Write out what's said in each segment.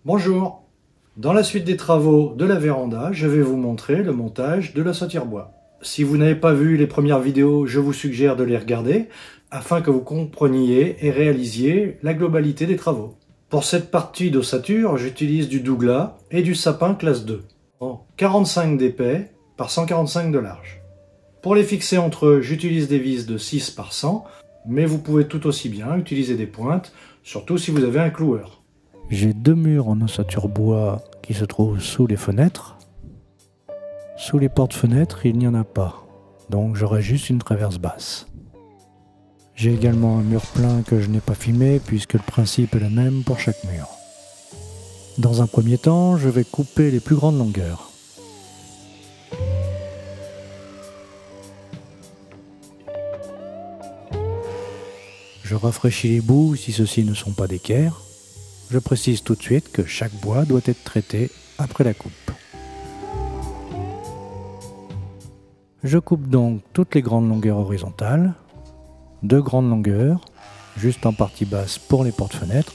Bonjour. Dans la suite des travaux de la véranda, je vais vous montrer le montage de la sautille bois. Si vous n'avez pas vu les premières vidéos, je vous suggère de les regarder afin que vous compreniez et réalisiez la globalité des travaux. Pour cette partie d'ossature, j'utilise du douglas et du sapin classe 2, en 45 d'épais par 145 de large. Pour les fixer entre eux, j'utilise des vis de 6 par 100, mais vous pouvez tout aussi bien utiliser des pointes, surtout si vous avez un cloueur. J'ai deux murs en ossature bois qui se trouvent sous les fenêtres. Sous les portes-fenêtres, il n'y en a pas, donc j'aurai juste une traverse basse. J'ai également un mur plein que je n'ai pas filmé puisque le principe est le même pour chaque mur. Dans un premier temps, je vais couper les plus grandes longueurs. Je rafraîchis les bouts si ceux-ci ne sont pas d'équerre. Je précise tout de suite que chaque bois doit être traité après la coupe. Je coupe donc toutes les grandes longueurs horizontales, deux grandes longueurs, juste en partie basse pour les portes-fenêtres.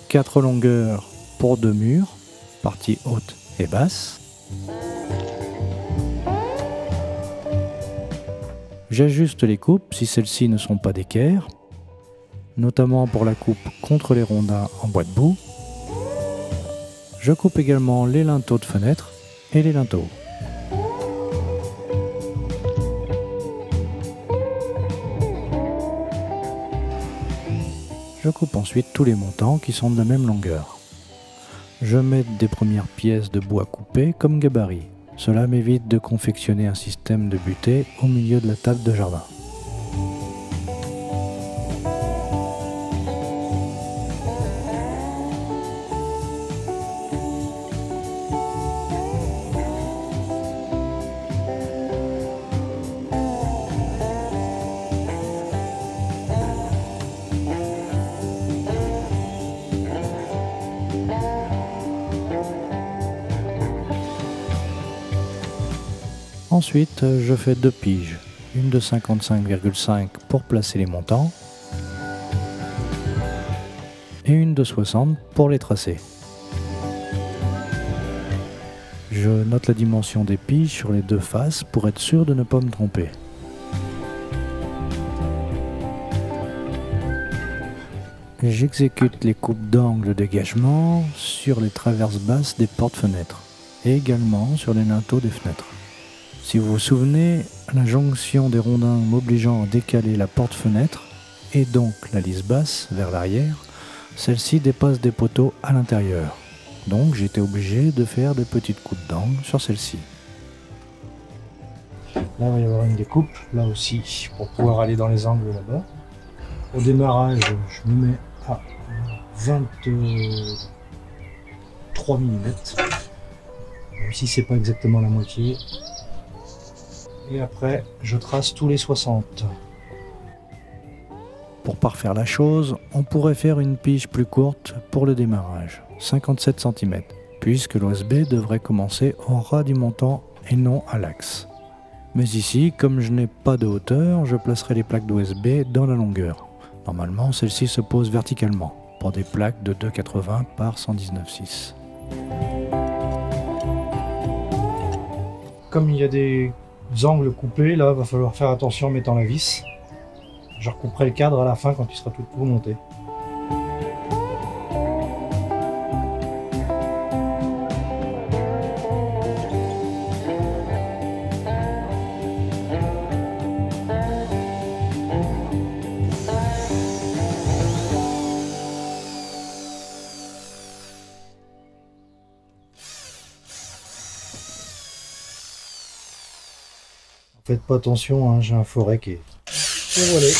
Quatre longueurs pour deux murs, partie haute et basse. J'ajuste les coupes si celles-ci ne sont pas d'équerre, notamment pour la coupe contre les rondins en bois de boue. Je coupe également les linteaux de fenêtre et les linteaux. Je coupe ensuite tous les montants qui sont de la même longueur. Je mets des premières pièces de bois coupées comme gabarit. Cela m'évite de confectionner un système de butée au milieu de la table de jardin. Ensuite, je fais deux piges, une de 55,5 pour placer les montants et une de 60 pour les tracer. Je note la dimension des piges sur les deux faces pour être sûr de ne pas me tromper. J'exécute les coupes d'angle dégagement sur les traverses basses des portes-fenêtres et également sur les linteaux des fenêtres. Si vous vous souvenez, la jonction des rondins m'obligeant à décaler la porte-fenêtre et donc la lisse basse vers l'arrière, celle-ci dépasse des poteaux à l'intérieur. Donc j'étais obligé de faire des petites coupes d'angle sur celle-ci. Là il va y avoir une découpe, là aussi, pour pouvoir aller dans les angles là-bas. Au démarrage, je me mets à 23 mm. Même si c'est pas exactement la moitié. Et après, je trace tous les 60. Pour parfaire la chose, on pourrait faire une pige plus courte pour le démarrage, 57 cm, puisque l'OSB devrait commencer au ras du montant et non à l'axe. Mais ici, comme je n'ai pas de hauteur, je placerai les plaques d'OSB dans la longueur. Normalement, celle-ci se pose verticalement, pour des plaques de 2,80 par 119,6. Comme il y a des angles coupés, là, va falloir faire attention en mettant la vis. Je recouperai le cadre à la fin quand il sera tout monté. Faites pas attention, hein, j'ai un forêt qui est volé.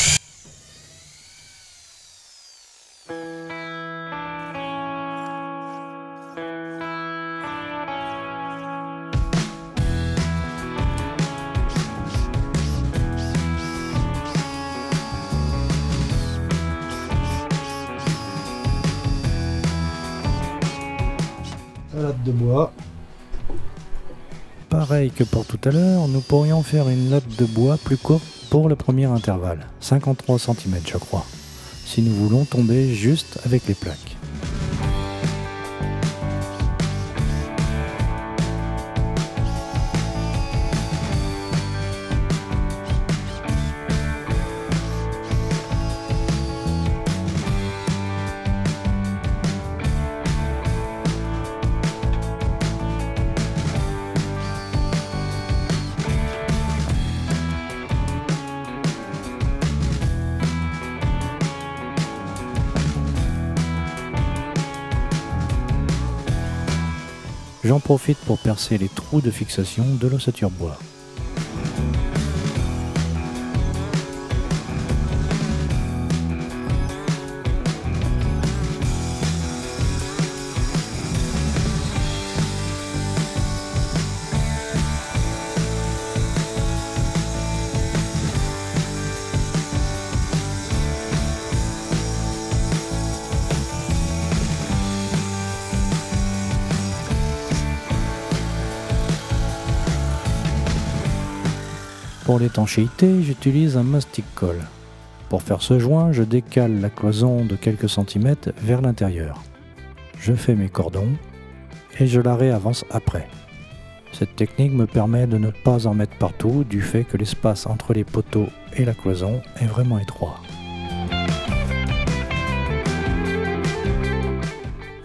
latte de bois. Pareil que pour tout à l'heure, nous pourrions faire une latte de bois plus courte pour le premier intervalle, 53 cm je crois, si nous voulons tomber juste avec les plaques. J'en profite pour percer les trous de fixation de l'ossature bois. Pour l'étanchéité, j'utilise un mastic-colle. Pour faire ce joint, je décale la cloison de quelques centimètres vers l'intérieur. Je fais mes cordons et je la réavance après. Cette technique me permet de ne pas en mettre partout du fait que l'espace entre les poteaux et la cloison est vraiment étroit.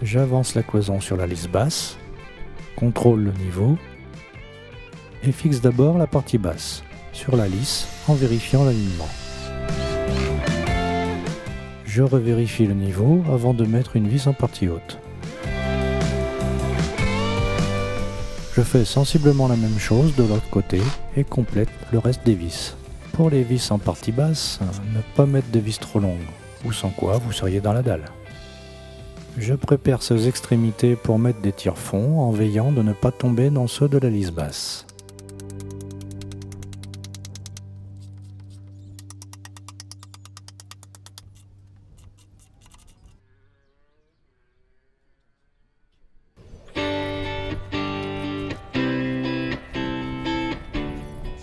J'avance la cloison sur la lisse basse, contrôle le niveau et fixe d'abord la partie basse sur la lisse en vérifiant l'alignement. Je revérifie le niveau avant de mettre une vis en partie haute. Je fais sensiblement la même chose de l'autre côté et complète le reste des vis. Pour les vis en partie basse, ne pas mettre de vis trop longues, ou sans quoi vous seriez dans la dalle. Je prépare ces extrémités pour mettre des tire-fonds en veillant de ne pas tomber dans ceux de la lisse basse.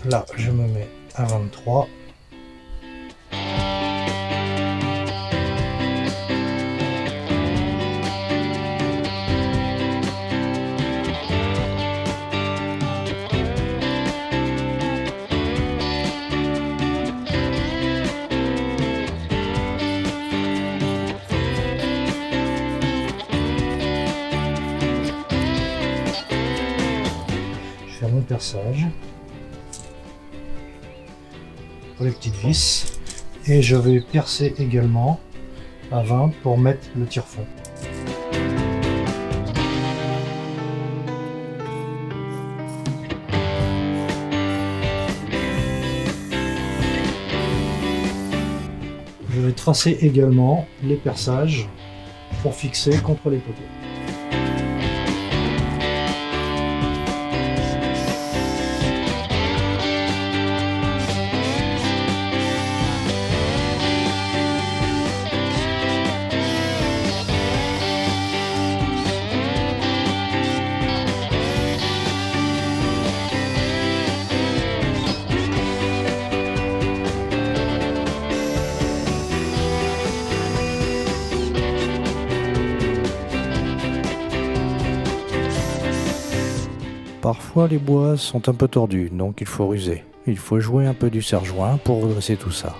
Là, je me mets à 23. Je fais mon perçage pour les petites vis et je vais percer également à 20 pour mettre le tire-fond. Je vais tracer également les perçages pour fixer contre les poteaux. Parfois les bois sont un peu tordus, donc il faut ruser. Il faut jouer un peu du serre-joint pour redresser tout ça.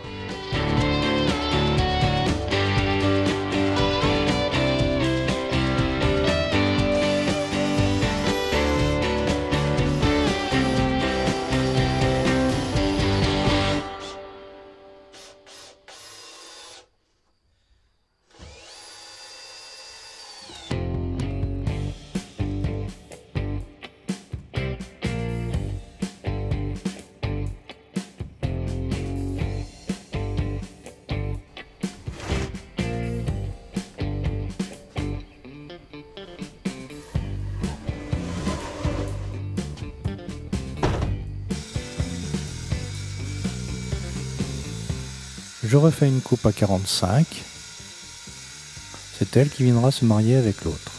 Je refais une coupe à 45. C'est elle qui viendra se marier avec l'autre.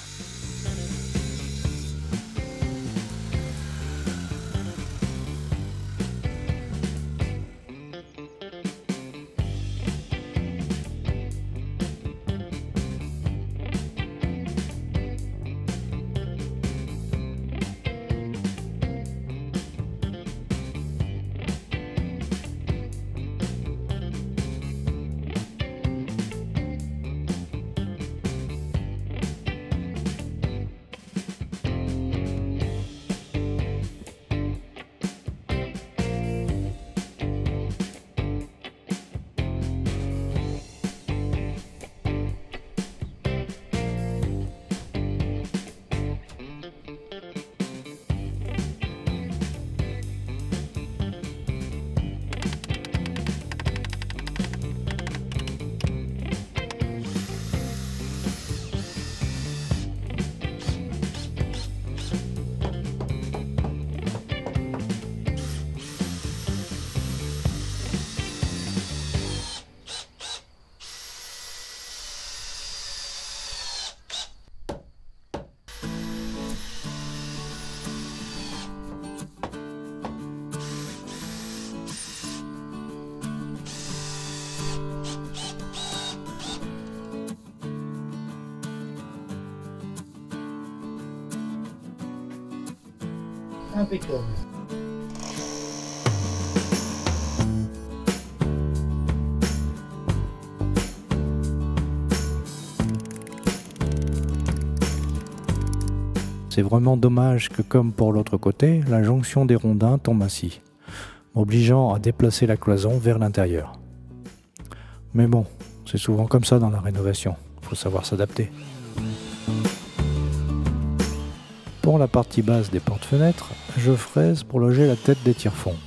impeccable. C'est vraiment dommage que, comme pour l'autre côté, la jonction des rondins tombe ainsi, m'obligeant à déplacer la cloison vers l'intérieur. Mais bon, c'est souvent comme ça dans la rénovation, faut savoir s'adapter. Pour la partie basse des portes-fenêtres, je fraise pour loger la tête des tire-fonds.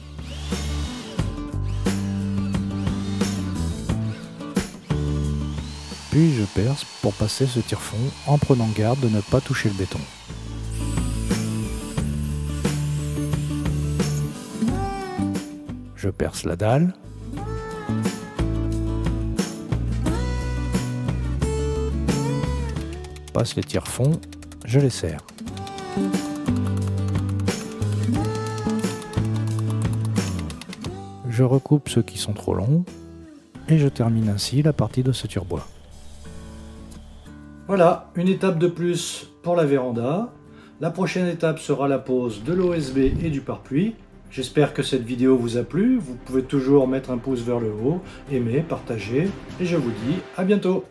Puis je perce pour passer ce tire-fond en prenant garde de ne pas toucher le béton. Je perce la dalle. Passe les tire-fonds, je les serre. Je recoupe ceux qui sont trop longs et je termine ainsi la partie d'ossature bois. Voilà, une étape de plus pour la véranda. La prochaine étape sera la pose de l'OSB et du pare-pluie. J'espère que cette vidéo vous a plu. Vous pouvez toujours mettre un pouce vers le haut, aimer, partager et je vous dis à bientôt.